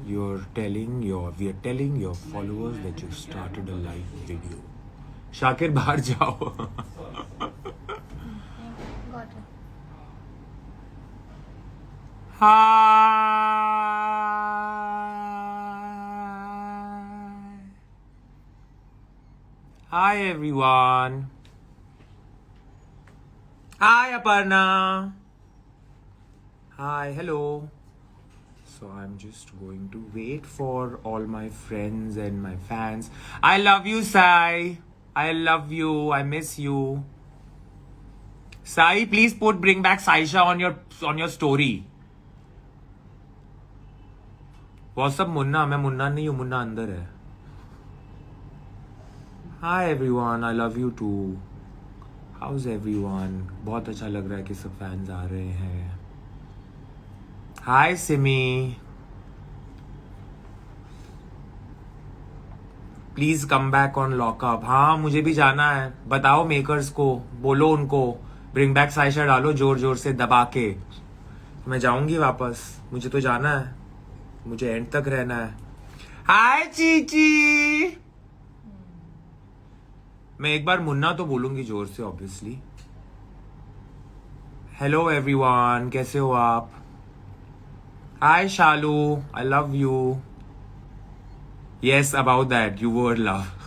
we are telling your followers that you started a live video. Shakir बाहर जाओ. Got it. Hi everyone. Hi Aparna. Hi, hello. So I'm just going to wait for all my friends and my fans. I love you, Sai. I love you. I miss you. Sai, please bring back Saisha on your story. What's up, Munna? मैं मुन्ना नहीं हूँ, मुन्ना अंदर है. Hi everyone, I love you too. How's everyone? बहुत अच्छा लग रहा है कि सब फैंस आ रहे हैं. Hi Simi. Please come back on lockup. हाँ, मुझे भी जाना है. बताओ मेकर्स को, बोलो उनको ब्रिंग बैक साइशा डालो जोर जोर से दबा के. मैं जाऊंगी वापस. मुझे तो जाना है, मुझे एंड तक रहना है. हाय चीची. मैं एक बार मुन्ना तो बोलूंगी जोर से ऑब्वियसली. हेलो एवरीवन, कैसे हो आप? Hi Shalu, I love you. Yes, about that. You were love.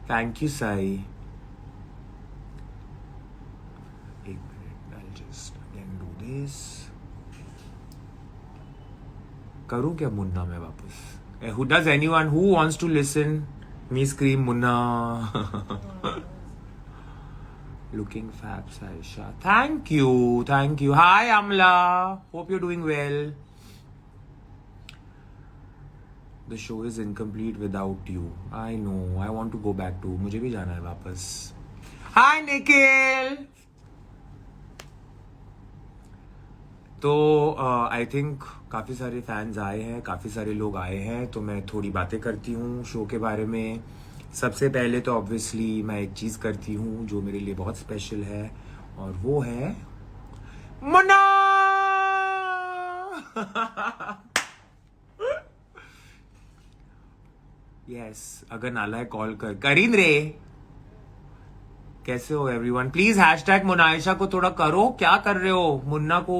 Thank you, Sai. एक minute, I'll just again do this. करूँ क्या मुन्ना मैं वापस? Who does anyone who wants to listen me scream Munna? Looking fab, Saisha. Thank you, thank you. Hi, Amla. Hope you're doing well. The show is incomplete without you. I know. I want to go back to. मुझे भी जाना है वापस. Hi Nikhil. तो I think काफ़ी सारे fans आए हैं, काफ़ी सारे लोग आए हैं, तो मैं थोड़ी बातें करती हूँ शो के बारे में. सबसे पहले तो ऑब्वियसली मैं एक चीज़ करती हूँ जो मेरे लिए बहुत स्पेशल है, और वो है मुन्ना. यस, अगर नाला है कॉल करीन रे. कैसे हो एवरीवन? प्लीज हैशटैग मोनाइशा को थोड़ा करो. क्या कर रहे हो? मुन्ना को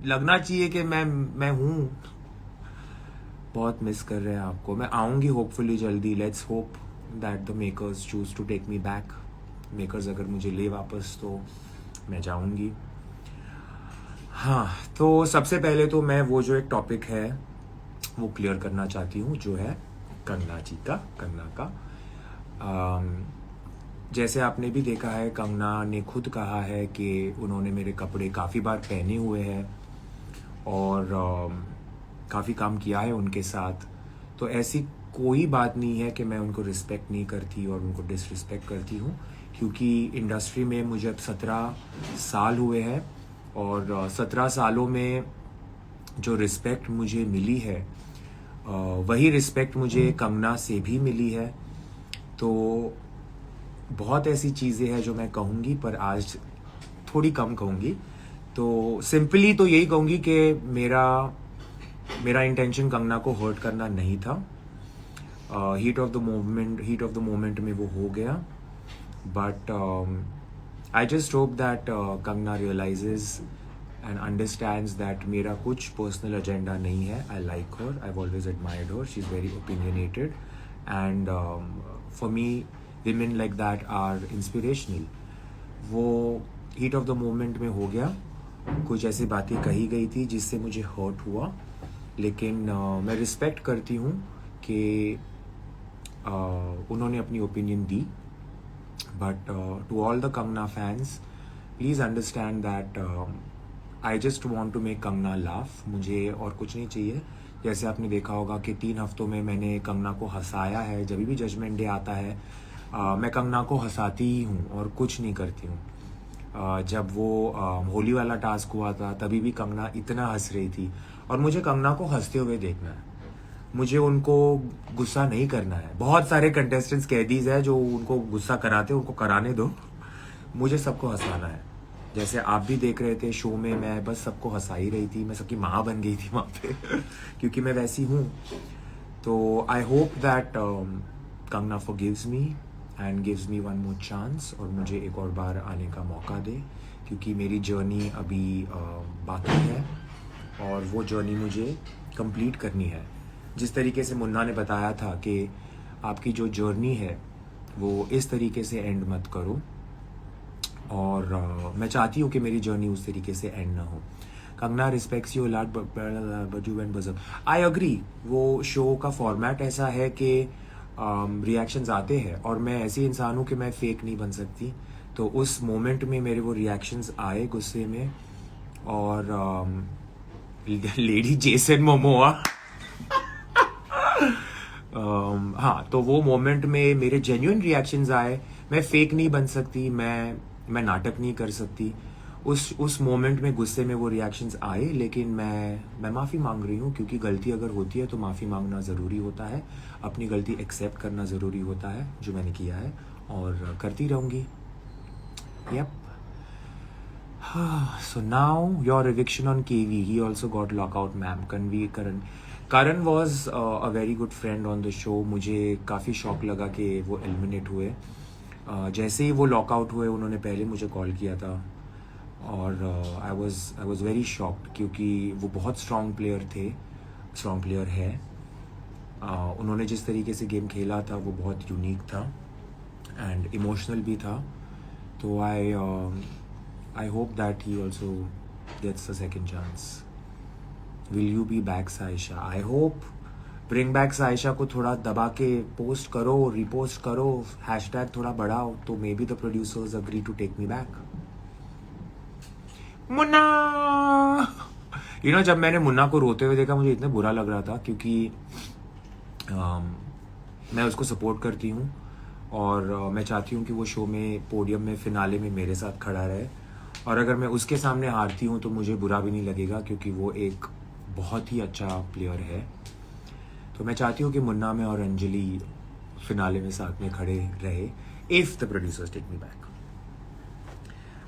लगना चाहिए कि मैं हूं. बहुत मिस कर रहे हैं आपको. मैं आऊंगी होपफुली जल्दी. Let's hope that the makers choose to take me back. Makers अगर मुझे ले वापस तो मैं जाऊंगी. हाँ, तो सबसे पहले तो मैं वो जो एक टॉपिक है वो क्लियर करना चाहती हूँ, जो है कंगना का. जैसे आपने भी देखा है, कंगना ने खुद कहा है कि उन्होंने मेरे कपड़े काफ़ी बार पहने हुए हैं और काफ़ी काम किया है उनके साथ. तो ऐसी कोई बात नहीं है कि मैं उनको रिस्पेक्ट नहीं करती और उनको डिसरिस्पेक्ट करती हूँ, क्योंकि इंडस्ट्री में मुझे अब 17 साल हुए हैं और 17 सालों में जो रिस्पेक्ट मुझे मिली है वही रिस्पेक्ट मुझे कंगना से भी मिली है. तो बहुत ऐसी चीज़ें हैं जो मैं कहूँगी, पर आज थोड़ी कम कहूँगी. तो सिंपली तो यही कहूँगी कि मेरा इंटेंशन कंगना को हर्ट करना नहीं था. हीट ऑफ द मोमेंट में वो हो गया. But I just hope that Kangana realises and understands that मेरा कुछ personal agenda नहीं है. I like her. I've always admired her. She's very opinionated, and for me, women like that are inspirational. वो heat of the moment में हो गया. कुछ ऐसी बातें कही गई थी जिससे मुझे hurt हुआ, लेकिन मैं respect करती हूँ कि उन्होंने अपनी opinion दी. But to all the Kangna fans, please understand that I just want to make Kangana laugh. मुझे और कुछ नहीं चाहिए. जैसे आपने देखा होगा कि 3 हफ्तों में मैंने कंगना को हंसाया है. जब भी जजमेंट डे आता है मैं कंगना को हंसाती ही हूँ और कुछ नहीं करती हूँ. जब वो होली वाला टास्क हुआ था तभी भी कंगना इतना हंस रही थी, और मुझे कंगना को हंसते हुए देखना है. मुझे उनको गुस्सा नहीं करना है. बहुत सारे कंटेस्टेंट्स कैदीज है जो उनको गुस्सा कराते हैं, उनको कराने दो. मुझे सबको हंसाना है. जैसे आप भी देख रहे थे शो में, मैं बस सबको हंसा ही रही थी, मैं सबकी माँ बन गई थी वहाँ पे क्योंकि मैं वैसी हूँ। तो I hope that Kangana forgives me and gives me one more chance, और मुझे एक और बार आने का मौका दे, क्योंकि मेरी जर्नी अभी बाकी है और वो जर्नी मुझे कंप्लीट करनी है। जिस तरीके से मुन्ना ने बताया था कि आपकी जो जर्नी है वो इस तरीके से एंड मत करो, और मैं चाहती हूँ कि मेरी जर्नी उस तरीके से एंड ना हो। Kangana respects you lot but you went buzzer. I agree, वो शो का फॉर्मेट ऐसा है कि रिएक्शंस आते हैं, और मैं ऐसी इंसान हूँ कि मैं फेक नहीं बन सकती। तो उस मोमेंट में मेरे वो रिएक्शंस आए गुस्से में, और लेडी जेसन मोमोआ हाँ, तो वो मोमेंट में मेरे जेन्युइन रिएक्शंस आए। मैं फेक नहीं बन सकती, मैं नाटक नहीं कर सकती। उस मोमेंट में गुस्से में वो रिएक्शंस आए, लेकिन मैं माफ़ी मांग रही हूँ, क्योंकि गलती अगर होती है तो माफ़ी मांगना ज़रूरी होता है, अपनी गलती एक्सेप्ट करना ज़रूरी होता है, जो मैंने किया है, और करती रहूँगी। Yup. So now your eviction on KV, he also got lockout, ma'am. Karan was a very good friend on the show. मुझे काफ़ी शॉक लगा कि वो एलिमिनेट हुए। जैसे ही वो लॉकआउट हुए, उन्होंने पहले मुझे कॉल किया था, और आई वाज वेरी शॉक्ड, क्योंकि वो बहुत स्ट्रॉन्ग प्लेयर है। उन्होंने जिस तरीके से गेम खेला था वो बहुत यूनिक था एंड इमोशनल भी था। तो I hope that he also gets a second chance. Will you be back, Saisha? I hope. Bring back Saisha को थोड़ा दबा के पोस्ट करो, रिपोस्ट करो, हैशटैग थोड़ा बढ़ाओ, तो maybe the producers agree to take me back. Munna, जब मैंने मुन्ना को रोते हुए देखा, मुझे इतना बुरा लग रहा था, क्योंकि मैं उसको सपोर्ट करती हूँ, और मैं चाहती हूँ कि वो शो में, पोडियम में, फिनाले में मेरे साथ खड़ा रहे। और अगर मैं उसके सामने हारती हूँ तो मुझे बुरा भी नहीं लगेगा, क्योंकि वो एक बहुत ही अच्छा प्लेयर है। तो मैं चाहती हूँ कि मुन्ना में और अंजलि फिनाले में साथ में खड़े रहे, if the producers take me back.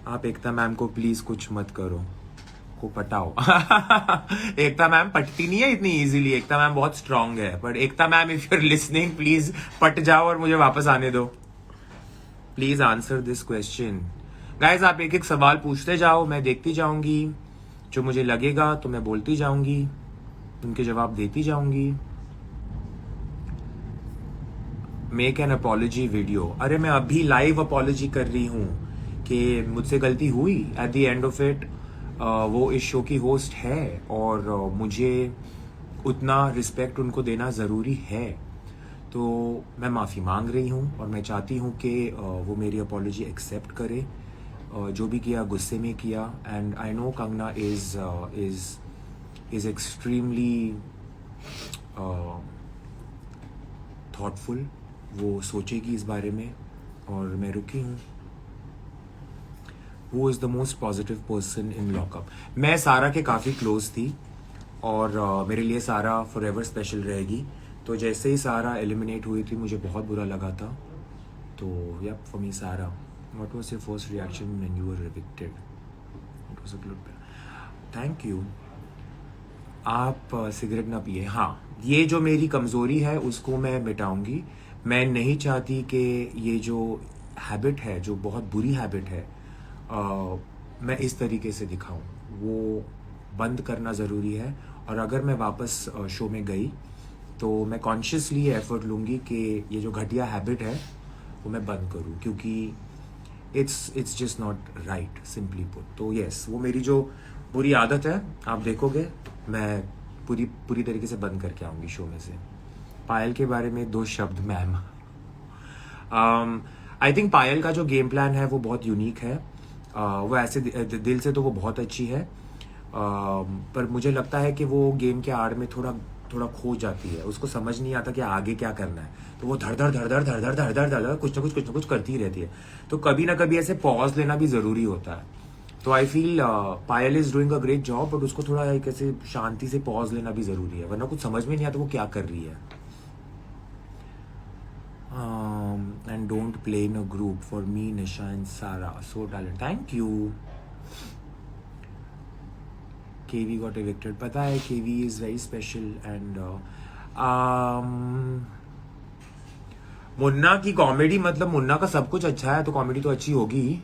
आप एकता मैम को प्लीज़ कुछ मत करो, को पटाओ एकता मैम पटती नहीं है इतनी इजीली, एकता मैम बहुत स्ट्रांग है। But Ekta ma'am, if you are listening, please पट जाओ और मुझे वापस आने दो। Please answer this question. Guys, आप एक एक सवाल पूछते जाओ, मैं देखती जाऊंगी, जो मुझे लगेगा तो मैं बोलती जाऊंगी, उनके जवाब देती जाऊंगी। Make an apology video. अरे मैं अभी लाइव अपॉलॉजी कर रही हूँ कि मुझसे गलती हुई। At the end of it, वो इस शो की होस्ट है, और मुझे उतना रिस्पेक्ट उनको देना ज़रूरी है। तो मैं माफ़ी मांग रही हूँ, और मैं चाहती हूँ कि वो मेरी अपॉलॉजी एक्सेप्ट करे। जो भी किया गुस्से में किया, and I know Kangana is extremely thoughtful. वो सोचेगी इस बारे में, और मैं रुकी हूँ। Who is the most positive person in lockup? मैं सारा के काफ़ी क्लोज थी, और मेरे लिए सारा फॉर एवर स्पेशल रहेगी। तो जैसे ही सारा एलिमिनेट हुई थी, मुझे बहुत बुरा लगा था। तो यप, फॉर मी सारा। What was your first reaction when you were evicted? It was a good. Thank you. आप सिगरेट ना पिए। हाँ, ये जो मेरी कमज़ोरी है उसको मैं मिटाऊंगी। मैं नहीं चाहती कि ये जो हैबिट है, जो बहुत बुरी हैबिट है, मैं इस तरीके से दिखाऊं। वो बंद करना ज़रूरी है। और अगर मैं वापस शो में गई तो मैं कॉन्शियसली ये एफर्ट लूँगी कि ये जो घटिया हैबिट है वो मैं बंद करूँ, क्योंकि it's just not right, simply put. तो यस, वो मेरी जो बुरी आदत है, आप देखोगे मैं पूरी तरीके से बंद करके आऊँगी शो में से। पायल के बारे में 2 शब्द मैम। आई थिंक पायल का जो गेम प्लान है वो बहुत यूनिक है। वो ऐसे दिल से तो वो बहुत अच्छी है, पर मुझे लगता है कि वो गेम के आड़ में थोड़ा खो जाती है। उसको समझ नहीं आता कि आगे क्या करना है, तो वो धड़ धड़ कुछ ना कुछ करती ही रहती है। तो कभी ना कभी ऐसे पॉज लेना भी ज़रूरी होता है। तो I feel Payal is doing a great job, but उसको थोड़ा एक ऐसे शांति से पॉज लेना भी ज़रूरी है, वरना कुछ समझ में नहीं आता वो क्या कर रही है। And don't play in a group for me, Nisha and Sara, so talent. Thank you. KV got evicted, पता है KV is very special and Munna की कॉमेडी, मतलब मुन्ना का सब कुछ अच्छा है तो कॉमेडी तो अच्छी होगी ही।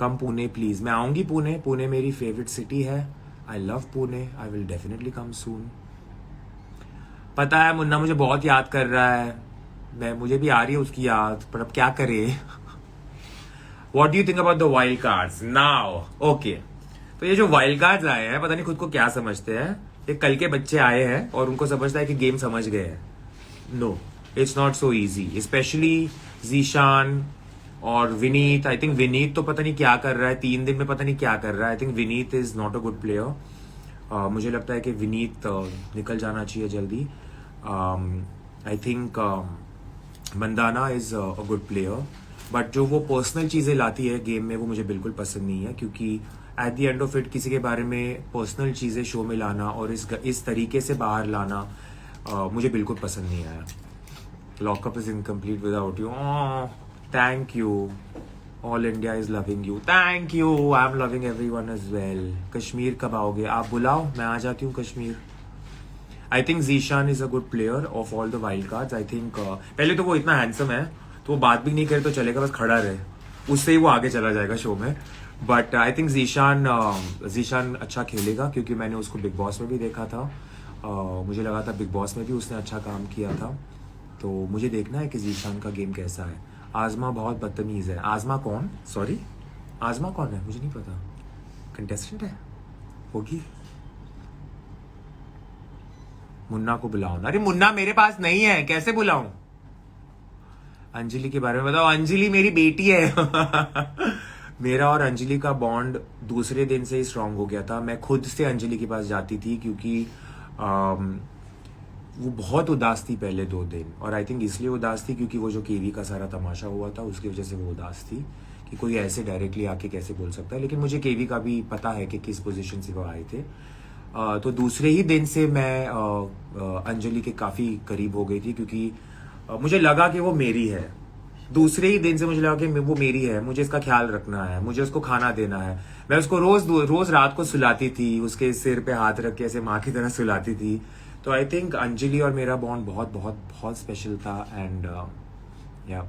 कम पुणे प्लीज, मैं आऊंगी पुणे, पुणे मेरी फेवरेट सिटी है। I love Pune, I will definitely come soon. पता है मुन्ना मुझे बहुत याद कर रहा है, मुझे भी आ रही है उसकी याद, पर अब क्या करे। What do you think about the wild cards now? Okay, तो ये जो वाइल्ड कार्ड्स आए हैं, पता नहीं खुद को क्या समझते हैं, ये कल के बच्चे आए हैं और उनको समझता है कि गेम समझ गए हैं। No, it's not so easy, specially Zeeshan और विनीत। आई थिंक विनीत तो पता नहीं क्या कर रहा है, 3 दिन में पता नहीं क्या कर रहा है। I think Vineet is not a good player. मुझे लगता है कि विनीत निकल जाना चाहिए जल्दी। I think Mandana is a good player, but जो वो पर्सनल चीज़ें लाती है गेम में वो मुझे बिल्कुल पसंद नहीं है, क्योंकि at the end of it किसी के बारे में पर्सनल चीज़ें शो में लाना और इस तरीके से बाहर लाना मुझे बिल्कुल पसंद नहीं आया। Lock Upp is incomplete without you. Thank you, all India is loving you, thank you, I am loving everyone as well. Kashmir कब आओगे? आप बुलाओ, मैं आ जाती हूँ Kashmir. I think Zeeshan is a good player of all the wild cards. I think पहले तो वो इतना हैंडसम है तो वो बात भी नहीं करे तो चलेगा, बस खड़ा रहे, उससे ही वो आगे चला जाएगा शो में। बट आई थिंक जीशान अच्छा खेलेगा, क्योंकि मैंने उसको बिग बॉस में भी देखा था। मुझे लगा था बिग बॉस में भी उसने अच्छा काम किया था, तो मुझे देखना है कि जीशान का गेम कैसा है। आजमा बहुत बदतमीज है। आजमा कौन? सॉरी, आजमा कौन है? मुझे नहीं पता। कंटेस्टेंट है होगी। मुन्ना को बुलाओ ना। अरे मुन्ना मेरे पास नहीं है, कैसे बुलाऊं? अंजलि के बारे में बताओ। अंजलि मेरी बेटी है। मेरा और अंजलि का बॉन्ड दूसरे दिन से ही स्ट्रांग हो गया था। मैं खुद से अंजलि के पास जाती थी, क्योंकि वो बहुत उदास थी पहले 2 दिन, और आई थिंक इसलिए उदास थी क्योंकि वो जो केवी का सारा तमाशा हुआ था उसकी वजह से वो उदास थी कि कोई ऐसे डायरेक्टली आके कैसे बोल सकता है। लेकिन मुझे केवी का भी पता है कि किस पोजीशन से वो आए थे। तो दूसरे ही दिन से मैं अंजलि के काफ़ी करीब हो गई थी, क्योंकि मुझे लगा कि वो मेरी है। दूसरे ही दिन से मुझे लगा कि वो मेरी है, मुझे इसका ख्याल रखना है, मुझे उसको खाना देना है। मैं उसको रोज रात को सुलाती थी, उसके सिर पे हाथ रख के ऐसे माँ की तरह सुलाती थी। तो आई थिंक अंजलि और मेरा बॉन्ड बहुत बहुत बहुत स्पेशल था। एंड या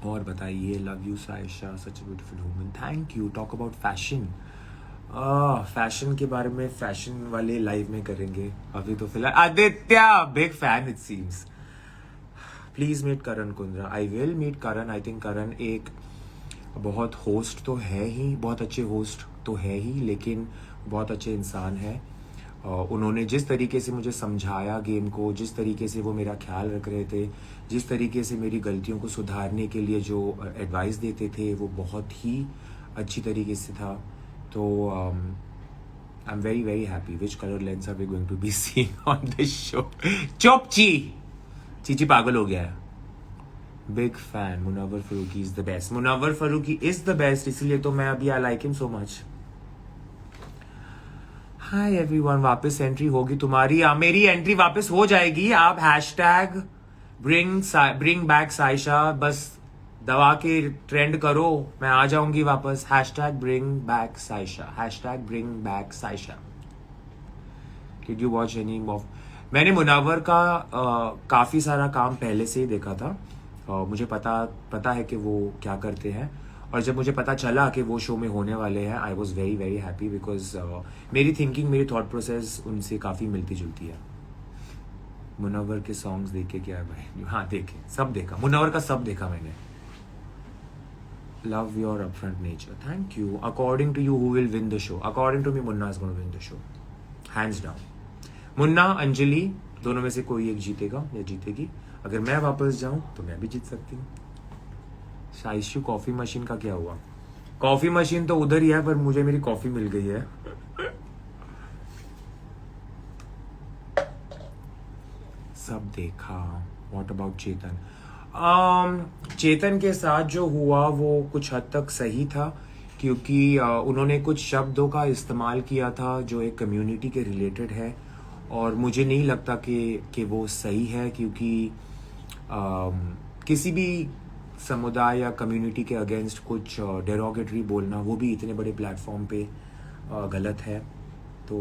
और बताइए। Love you Saisha, such a beautiful woman, thank you. Talk about fashion. Fashion के बारे में फैशन वाले लाइव में करेंगे, अभी तो फिलहाल Aditya big fan it seems. Please meet Karan Kundra. I will meet Karan. I think Karan एक बहुत होस्ट तो है ही, बहुत अच्छे होस्ट तो है ही, लेकिन बहुत अच्छे इंसान है। उन्होंने जिस तरीके से मुझे समझाया गेम को, जिस तरीके से वो मेरा ख्याल रख रहे थे, जिस तरीके से मेरी गलतियों को सुधारने के लिए जो एडवाइस देते थे, वो बहुत ही अच्छी तरीके से था। तो I am very very happy. Which colour lens are we going to be seeing on this show? चुप चीची पागल हो गया है। Big fan. Munawar Faruqui is the best. Munawar Faruqui is the best, इसीलिए तो मैं अभी I like him so much. Hi everyone, वापस एंट्री होगी तुम्हारी? मेरी एंट्री वापस हो जाएगी। आप हैशटैग ब्रिंग बैक साइशा बस दबा के ट्रेंड करो, मैं आ जाऊंगी वापस। Hashtag bring back Saisha, hashtag bring back Saisha. Did you watch any of? मैंने मुनव्वर का काफ़ी सारा काम पहले से ही देखा था। मुझे पता है कि वो क्या करते हैं, और जब मुझे पता चला कि वो शो में होने वाले हैं, I was very very happy, because मेरी थिंकिंग, मेरी थॉट प्रोसेस उनसे काफ़ी मिलती जुलती है। मुनव्वर के सॉन्ग्स देखे क्या है भाई? हाँ देखे, सब देखा, मुनव्वर का सब देखा मैंने। Love your upfront nature, thank you. According to you who will win the show? According to me Munna is gonna win the show, hands down. Munna, Anjali, दोनों में से कोई एक जीतेगा या जीतेगी। अगर मैं वापस जाऊं तो मैं भी जीत सकती हूँ। शाइशु, कॉफी मशीन का क्या हुआ? कॉफी मशीन तो उधर ही है, पर मुझे मेरी कॉफी मिल गई है। सब देखा। व्हाट अबाउट चेतन? चेतन के साथ जो हुआ वो कुछ हद तक सही था, क्योंकि उन्होंने कुछ शब्दों का इस्तेमाल किया था जो एक कम्युनिटी के रिलेटेड है, और मुझे नहीं लगता कि वो सही है, क्योंकि किसी भी समुदाय या कम्युनिटी के अगेंस्ट कुछ डेरोगेटरी बोलना, वो भी इतने बड़े प्लेटफॉर्म पे गलत है। तो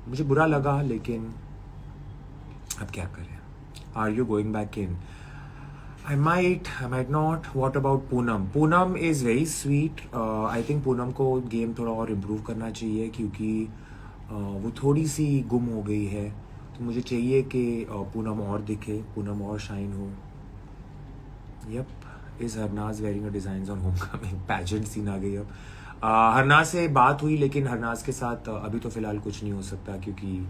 मुझे बुरा लगा, लेकिन अब क्या करें। Are you going back in? I might not. What about Poonam? Poonam is very sweet. I think Poonam को गेम थोड़ा और इम्प्रूव करना चाहिए, क्योंकि वो थोड़ी सी गुम हो गई है। तो मुझे चाहिए कि पूनम और दिखे, पूनम और शाइन हो। Yup, is Harnaaz wearing a designs on homecoming? Pageant scene आ गई अब। हरनाज से बात हुई, लेकिन हरनाज के साथ अभी तो फ़िलहाल कुछ नहीं हो सकता, क्योंकि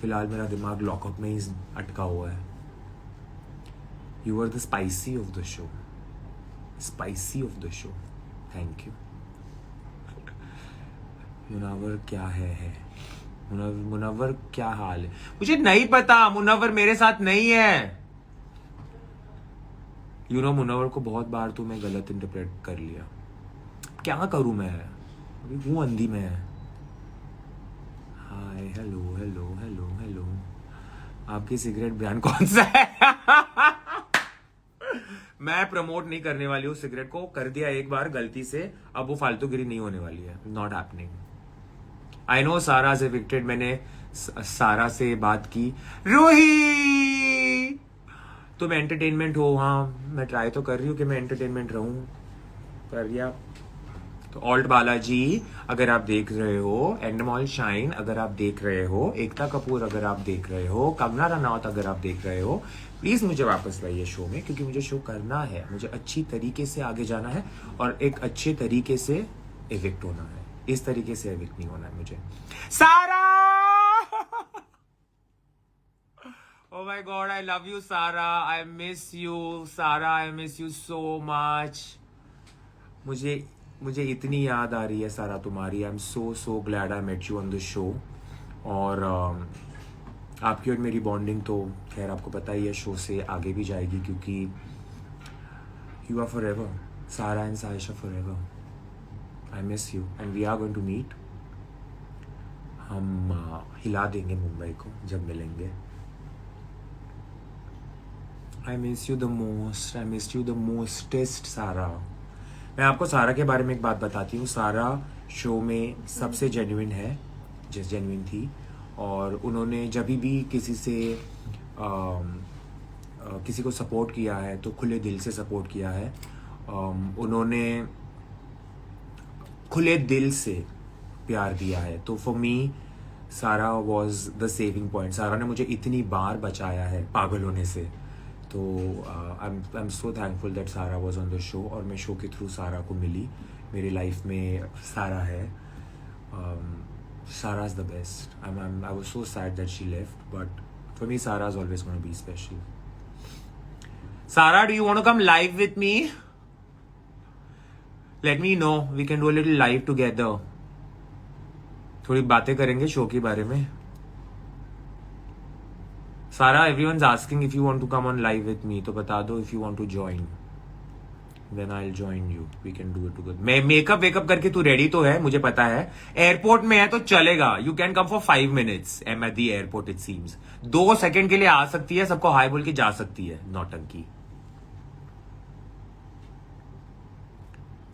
फ़िलहाल मेरा दिमाग लॉकअप में ही अटका हुआ है। You are the spicy of the show. Spicy of the show. Thank you. Munawwar क्या है? मुनव्वर क्या हाल है? मुझे नहीं पता, मुनव्वर मेरे साथ नहीं है। मुनव्वर को बहुत बार तो मैं गलत इंटरप्रेट कर लिया। क्या करूं मैं? अभी हूँ अंधी में। हाय, हेलो हेलो हेलो हेलो। आपकी सिगरेट ब्रांड कौन सा है? मैं प्रमोट नहीं करने वाली हूँ सिगरेट को, कर दिया एक बार गलती से, अब वो फालतूगिरी नहीं होने वाली है। Not happening. आई नो सारा इज एविक्टेड। मैंने सारा से बात की। रूही, तुम एंटरटेनमेंट हो? हाँ, मैं ट्राई तो कर रही हूँ कि मैं एंटरटेनमेंट रहूं। कर दिया तो। ऑल्ट बालाजी अगर आप देख रहे हो, एंडमॉल शाइन अगर आप देख रहे हो, एकता कपूर अगर आप देख रहे हो, कंगना रनौत अगर आप देख रहे हो, प्लीज मुझे वापस लाइए शो में, क्योंकि मुझे शो करना है। मुझे अच्छी तरीके से आगे जाना है और एक अच्छे तरीके से एविक्ट होना है। इस तरीके से एविक्ट नहीं होना है मुझे। सारा, oh my god, I love you सारा, I miss you सारा, I miss you so much। मुझे इतनी याद आ रही है सारा तुम्हारी। I am so glad I met you on the show. और आपकी और मेरी बॉन्डिंग तो खैर आपको पता ही है, शो से आगे भी जाएगी, क्योंकि you are forever, Sara and Saisha forever. I miss you and we are going to meet. हम हिला देंगे मुंबई को जब मिलेंगे। I miss you the most, I miss you the mostest Sara. मैं आपको सारा के बारे में एक बात बताती हूँ। सारा शो में सबसे जेन्युइन है, जेन्युइन थी। और उन्होंने जब भी किसी से किसी को सपोर्ट किया है तो खुले दिल से सपोर्ट किया है। उन्होंने खुले दिल से प्यार दिया है। तो फॉर मी सारा वॉज द सेविंग पॉइंट। सारा ने मुझे इतनी बार बचाया है पागल होने से। तो I am so thankful that सारा वॉज ऑन द शो, और मैं शो के थ्रू सारा को मिली। मेरी लाइफ में सारा है। Sarah is the best. I was so sad that she left, but for me, Sarah is always going to be special. Sarah, do you want to come live with me? Let me know. We can do a little live together. थोड़ी बातें करेंगे show के बारे में। Sarah, everyone's asking if you want to come on live with me. तो बता दो if you want to join. Then I'll join you. We can do it together. मैं मेकअप वेकअप करके तू रेडी तो है, मुझे पता है। एयरपोर्ट में है तो चलेगा। You can come for 5 minutes. I'm at the airport it seems. 2 second के लिए आ सकती है, सबको हाय बोल के जा सकती है। नौटंकी।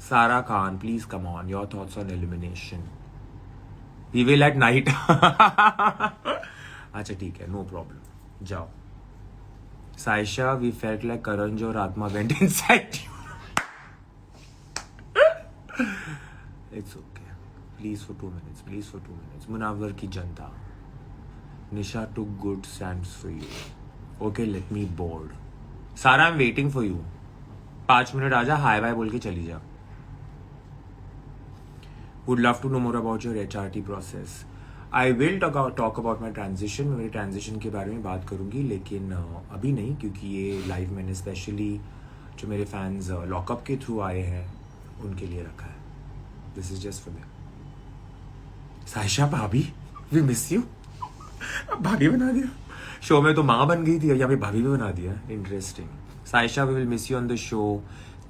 Sarah Khan, please come on. Your thoughts on elimination? We will at night. अच्छा ठीक है, no problem. जाओ। Saisha, we felt like Karan और Atma went inside you. It's okay. Please for 2 minutes. Please for 2 minutes. Munawwar की जनता. Nisha took good stands for you. Okay, let me board. Sarah, I'm waiting for you. 5 minute आजा, hi bye बोल के चली जा। Would love to know more about your HRT process. I will talk about my transition. मैं मेरी transition के बारे में बात करूंगी, लेकिन अभी नहीं, क्योंकि ये लाइव मैंने स्पेशली जो मेरे फैंस लॉकअप के थ्रू आए हैं उनके लिए रखा है। This is just for them. Saisha भाभी, वी मिस यू। भाभी बना दिया शो में, तो माँ बन गई थी, यहाँ पे भाभी भी बना दिया। Interesting. Saisha, we will miss you on the show.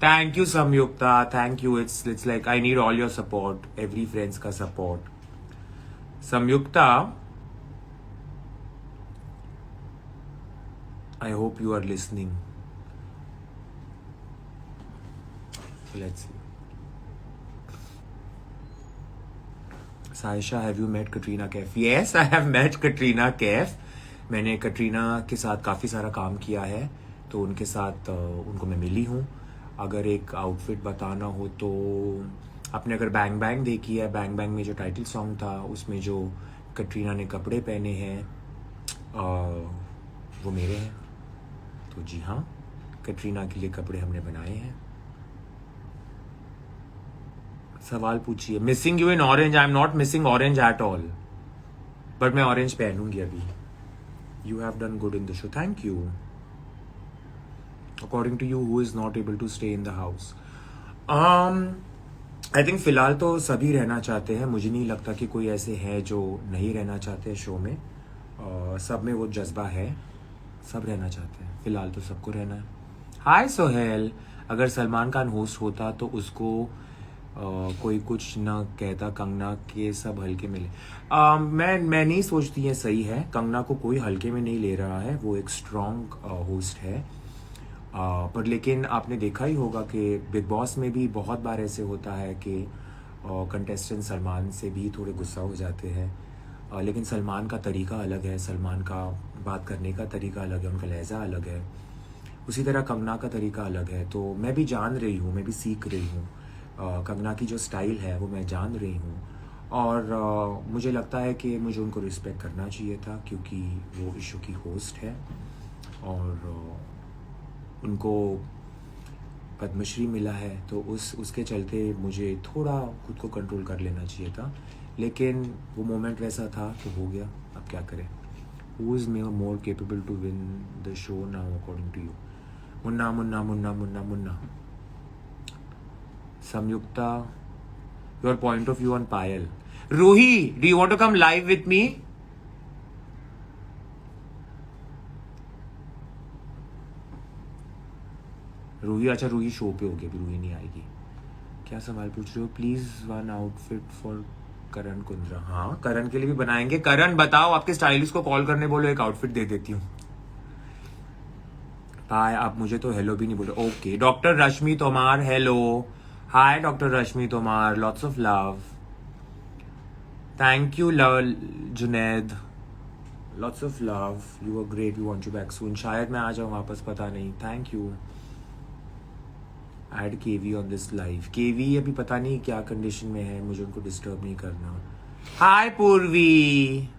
Thank you Sanyukta, thank you. It's like I need all your support, every friends का support. Sanyukta, I hope you are listening. Let's see. Saisha, have you met Katrina Kaif? Yes, I have met Katrina Kaif. मैंने कटरीना के साथ काफ़ी सारा काम किया है, तो उनके साथ उनको मैं मिली हूँ. अगर एक आउटफिट बताना हो तो आपने अगर बैंग बैंग देखी है, बैंग बैंग में जो टाइटल सॉन्ग था उसमें जो कटरीना ने कपड़े पहने हैं वो मेरे हैं. तो जी हाँ, कटरीना के लिए कपड़े हमने बनाए हैं. सवाल पूछिए. Missing you in orange. I am not missing orange at all, but मैं ऑरेंज पहनूंगी अभी. You have done good in the show. Thank you. According to you, who is not able to stay in the house? I think फिलहाल तो सभी रहना चाहते हैं. मुझे नहीं लगता कि कोई ऐसे हैं जो नहीं रहना चाहते शो में. सब में वो जज्बा है, सब रहना चाहते हैं. फिलहाल तो सबको रहना है. हाय सोहेल. अगर सलमान खान होस्ट होता तो उसको कोई कुछ ना कहता, कंगना के सब हल्के में ले. मैं नहीं सोचती ये सही है. कंगना को कोई हल्के में नहीं ले रहा है, वो एक स्ट्रॉन्ग होस्ट है. पर लेकिन आपने देखा ही होगा कि बिग बॉस में भी बहुत बार ऐसे होता है कि कंटेस्टेंट सलमान से भी थोड़े गुस्सा हो जाते हैं. लेकिन सलमान का तरीका अलग है, सलमान का बात करने का तरीका अलग है, उनका लहजा अलग है. उसी तरह कंगना का तरीका अलग है. तो मैं भी जान रही हूँ, मैं भी सीख रही हूँ. कंगना की जो स्टाइल है वो मैं जान रही हूँ. और मुझे लगता है कि मुझे उनको रिस्पेक्ट करना चाहिए था, क्योंकि वो इशू की होस्ट है और उनको पद्मश्री मिला है. तो उसके चलते मुझे थोड़ा खुद को कंट्रोल कर लेना चाहिए था. लेकिन वो मोमेंट वैसा था तो हो गया, अब क्या करें. Who is more capable to win the show now according to you? Munna Munna Munna Munna Munna. Sanyukta, your point of view on Payal. Roohi, do you want to come live with me? Roohi, अच्छा रूही शो पे होगी, अभी रूही नहीं आएगी. क्या सवाल पूछ रहे हो? प्लीज वन आउटफिट फॉर करण कुंद्रा. हाँ, करण के लिए भी बनाएंगे. करण बताओ, आपके स्टाइलिस्ट को कॉल करने बोलो, एक आउटफिट दे देती हूँ. हाय, आप मुझे तो हेलो भी नहीं बोले. ओके. डॉक्टर रश्मि तोमार, hello. Hi doctor Rashmi Tomar, lots of love. Thank you Junaid, lots of love. You are great, we want you back soon. शायद मैं आ जाऊँ वापस, पता नहीं. Thank you. Add KV on this live. KV अभी पता नहीं क्या कंडीशन में है, मुझे उनको डिस्टर्ब नहीं करना. हाय पूर्वी.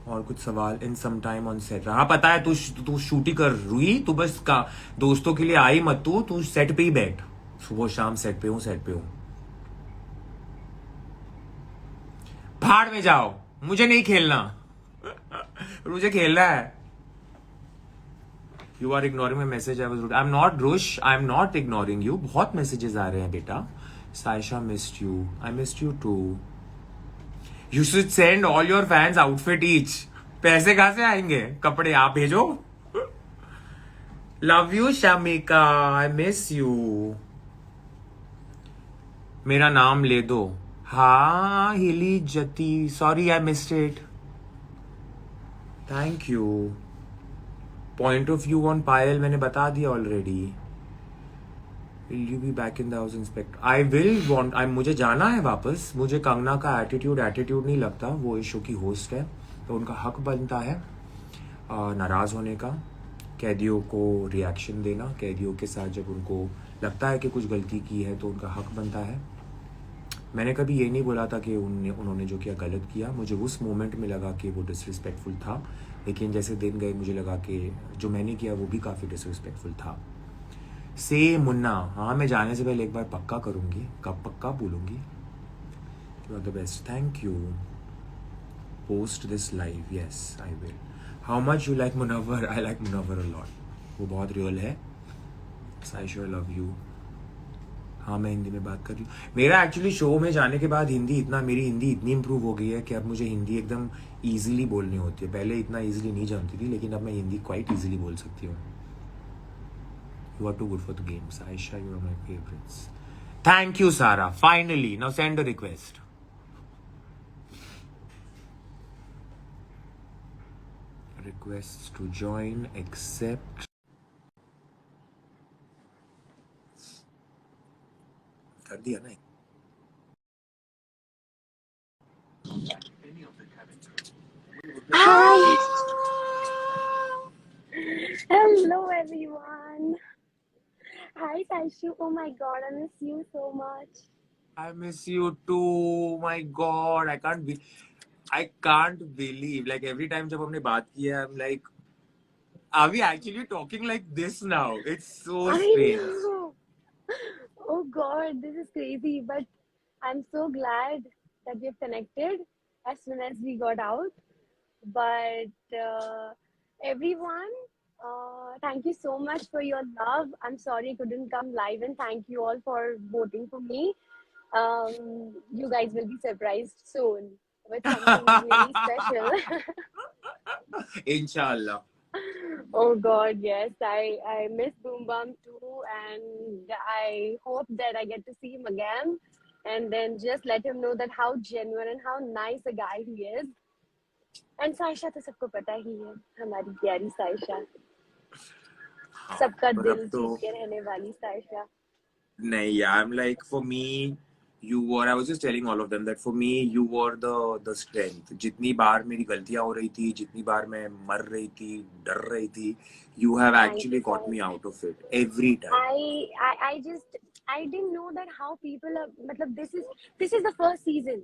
और कुछ सवाल. इन सम टाइम ऑन सेट. हाँ पता है, तू शूटी कर रूही. तू बस का दोस्तों के लिए आई मत. तू सेट पे ही बैठ. सुबह शाम सेट पे हूँ, सेट पे हूँ. भाड़ में जाओ, मुझे नहीं खेलना. मुझे खेलना है. You are ignoring my message. I was rude. I am not rush, I am not ignoring you. बहुत मैसेजेस आ रहे हैं बेटा. Saisha missed you. I missed you too. You should send all your fans outfit each. पैसे कहां से आएंगे? कपड़े आप भेजो. Love you Shamika, I miss you. मेरा नाम ले दो. हाँ हिली जती, sorry I missed it. Thank you. Point of view on पायल मैंने बता दिया already. Will you be back in the house inspector? I will want. मुझे जाना है वापस. मुझे कंगना का एटीट्यूड नहीं लगता. वो इस शो की होस्ट है, तो उनका हक बनता है नाराज होने का, कैदियों को रिएक्शन देना. कैदियों के साथ जब उनको लगता है कि कुछ गलती की है तो उनका हक बनता है. मैंने कभी ये नहीं बोला था कि उन्होंने जो किया गलत किया. मुझे उस मोमेंट में लगा कि वो डिसरिस्पेक्टफुल था, लेकिन जैसे दिन गए मुझे लगा कि जो मैंने किया वो भी काफ़ी डिसरिस्पेक्टफुल था. से मुन्ना, हाँ मैं जाने से पहले एक बार पक्का करूँगी. कब पक्का बोलूँगी. You are the best. Thank you. Post this live. Yes I will. How much you like Munawar? I like Munawar a lot. वो बहुत रियल है. Saisha love you. हाँ मैं हिंदी में बात कर रही हूँ. मेरा एक्चुअली शो में जाने के बाद मेरी हिंदी इतनी इम्प्रूव हो गई है कि अब मुझे हिंदी एकदम ईजिली बोलनी होती है. पहले इतना ईजिली नहीं जमती थी, लेकिन अब मैं हिंदी क्वाइट ईजिली बोल सकती हूँ. You are too good for the games. Aisha, you are my favorites. Thank you, Sarah. Finally. Now send a request. requests to join, accept. कर दिया ना? Hi. Hello, everyone. Hi, Saishu. Oh my God, I miss you so much. I miss you too. My God, I can't believe. Like every time जब हमने बात की है, I'm like, are we actually talking like this now? It's so I strange. know. Oh God, this is crazy. But I'm so glad that we've connected as soon as we got out. But everyone, thank you so much for your love. I'm sorry I couldn't come live, and thank you all for voting for me. You guys will be surprised soon with something really special. Inshallah. Oh God, yes. I miss Boom Bum too, and I hope that I get to see him again, and then just let him know that how genuine and how nice a guy he is. And Saisha तो सबको पता ही है, हमारी प्यारी साइशा, हाँ, सबका पर अब दिल तो जीत के रहने वाली साइशा. नहीं, yeah, I'm like, for me, I was just telling all of them that for me, you were the strength. जितनी बार मेरी गलतियां हो रही थी, जितनी बार मैं मर रही थी, डर रही थी, you have Thank actually you, got sir. me out of it every time. I just I didn't know that how people are. मतलब this is the first season.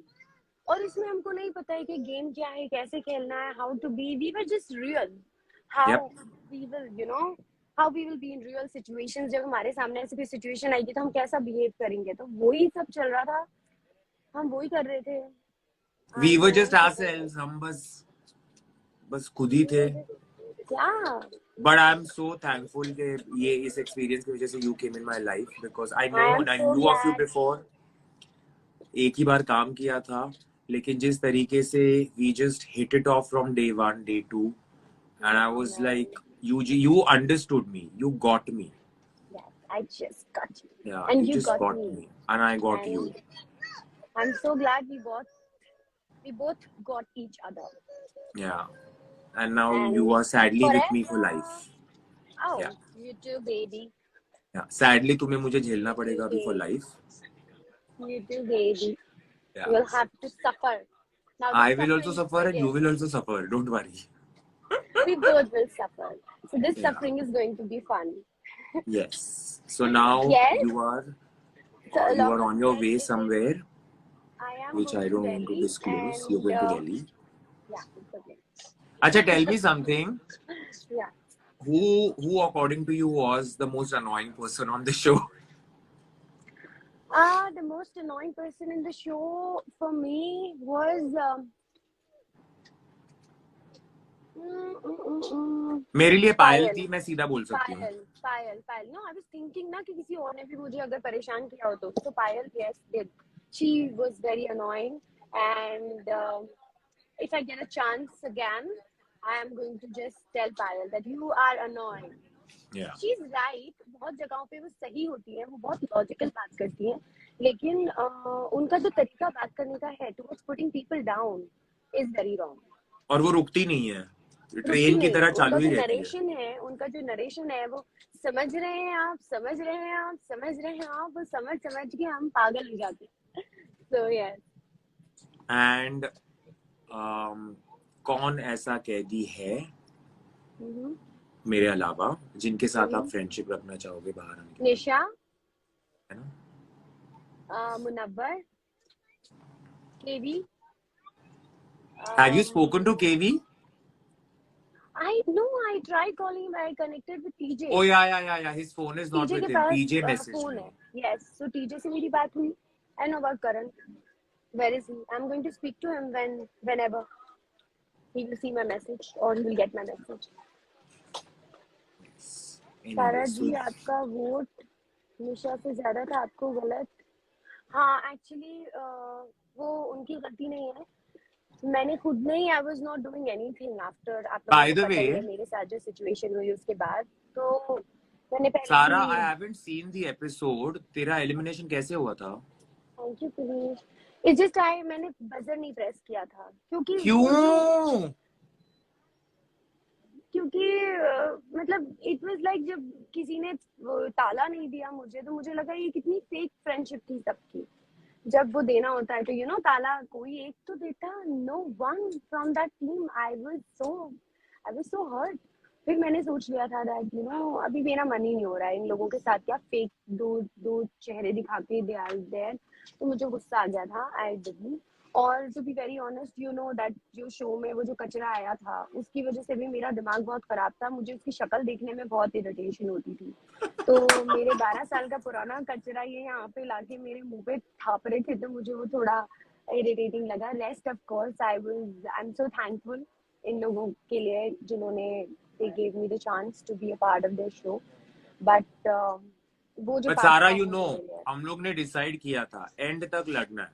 और इसमें हमको नहीं पता है कि गेम क्या है, कैसे खेलना है, how to be. We were just real. How Yep. we will, how we will be in real situations. जब हमारे सामने ऐसी कोई situation आएगी तो हम कैसा behave करेंगे, तो वही सब चल रहा था, हम वही कर रहे थे. We I were know. just ourselves. हम बस खुद ही थे. Yeah. But I'm so thankful कि ये इस experience की वजह से you came in my life because I am so knew of you glad. before. एक ही बार काम किया था, लेकिन जिस तरीके से we just hit it off from day 1, day 2, and I was like, you understood me, you got me. Yes, I just got you. Yeah, And you you just got got me. me, and I got you. And I'm so glad we both got each other. Yeah, and now And you are sadly with me for forever. life. Oh, Yeah, you too, baby. yeah. Sadly, तुम्हें मुझे You झेलना too, पड़ेगा अभी for baby. life. You too, baby. Yeah. You'll have to suffer. Now the I will also suffering suffer and you begins. will also suffer. Don't worry. We both will suffer. So this Yeah. suffering is going to be fun. Yes. So now Yes. you are So on your way somewhere, I am which I going to don't want to Delhi, disclose. You're and going to Delhi. yeah, it's okay. Acha, tell me something. Yeah. Who according to you was the most annoying person on the show? The most annoying person in the show for me was मेरे लिए पायल पायल. थी, मैं सीधा बोल सकती हूँ. पायल. No, I was thinking ना कि किसी और ने भी मुझे अगर परेशान किया हो तो पायल, yes, did. She was very annoying, and if I get a chance again, I am going to just tell Payal that you are annoying. Yeah. She's right. बहुत जगहों पे वो सही होती है, वो बहुत लॉजिकल बात करती है, लेकिन उनका जो तरीका बात करने का है towards putting people down is very wrong. और वो रुकती नहीं है, रुकती ट्रेन की नहीं तरह है. चालू ही रहती है. उनका जो नरेशन है वो समझ रहे हैं आप, समझ रहे हैं आप, वो समझ के हम पागल हो जाते हैं. So yes. एंड कौन ऐसा कैदी है मेरे अलावा जिनके साथ आप फ्रेंडशिप रखना चाहोगे बाहर आने के? निशा, है ना? मुनव्वर, केवी. Have you spoken to KV? I know. I tried calling him. I connected with TJ. Oh yeah. His phone is not TJ with के him. पास TJ messaged phone me. है. Yes. So TJ से मेरी बात हुई. I know about Karan. Where is he? I'm going to speak to him whenever he will see my message or he will get my message. Anyway, सारा so जी आपका vote निशा से ज्यादा था आपको गलत. हाँ, एक्चुअली वो उनकी गलती नहीं है. मैंने खुद नहीं, I was not doing anything after. आप लोगों by को the पता ही way, है मेरे साथ जो सिचुएशन हुई उसके बाद, तो मैंने पहले Sara, I he. haven't seen the episode. तेरा elimination कैसे हुआ था? Thank you please. It's just मैंने बजर नहीं प्रेस किया था क्योंकि क्यों? क्योंकि मतलब इट वाज लाइक जब किसी ने ताला नहीं दिया मुझे, तो मुझे लगा ये कितनी फेक फ्रेंडशिप थी सबकी। जब वो देना होता है तो ताला कोई एक तो देता, no one from that team. I was so hurt. फिर मैंने सोच लिया था दैट अभी मेरा मन ही नहीं हो रहा है इन लोगों के साथ क्या फेक दो दो चेहरे दिखा के दे आर देयर। तो मुझे गुस्सा आ गया था, आई डिडंट। और to be very honest that जो शो में वो जो कचरा आया था उसकी वजह से भी मेरा दिमाग बहुत खराब था। मुझे उसकी शक्ल देखने में बहुत इरिटेशन होती थी। तो मेरे 12 साल का पुराना कचरा ये यहाँ पे लाके मेरे मुंह पे थाप रहे थे, तो मुझे वो थोड़ा इरिटेटिंग लगा। Rest of course I am so thankful इन लोगों के लिए जिन्होंने they gave me the chance to be a part of their show. But वो जो बट पार्ट सारा था वो नो मेरे लिए। हम लोग ने डिसाइड किया था एंड तक लड़ना है.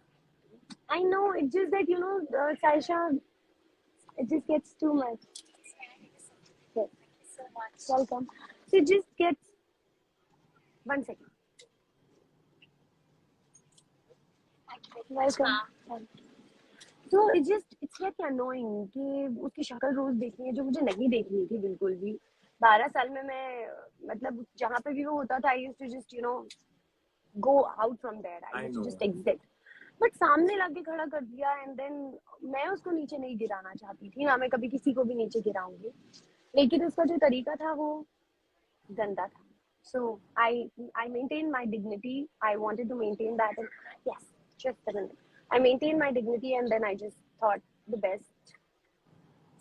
I know it's just that Saisha, it just gets too much. Yes. Welcome. So it just gets 1 second. Welcome. So it's like annoying कि उसकी शक्ल रोज देखनी है जो मुझे नहीं देखनी थी बिल्कुल भी। 12 साल में मैं मतलब जहाँ पे भी वो होता था I used to just go out from there. I I used to know. just exit. But सामने लाके खड़ा कर दिया एंड देन मैं उसको नीचे नहीं गिराना चाहती थी ना, मैं कभी किसी को भी नीचे गिराऊंगी, लेकिन उसका जो तरीका था वो गंदा था। So I maintained my dignity. I wanted to maintain that, and yes, just a minute. I maintained my dignity, and then I just thought the best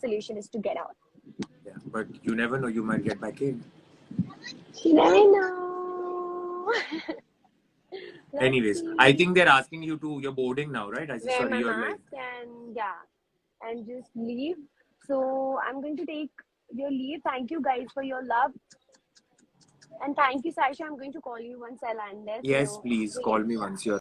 solution is to get out. Yeah, but you never know, you might get back in. You never know. Let's Anyways, see. I think they're asking you to, you're boarding now, right? I see, Wear sorry, my you're like, mask and yeah, and just leave. So I'm going to take your leave. Thank you guys for your love. And thank you, Saisha. I'm going to call you once I land there. yes, So please call me once you're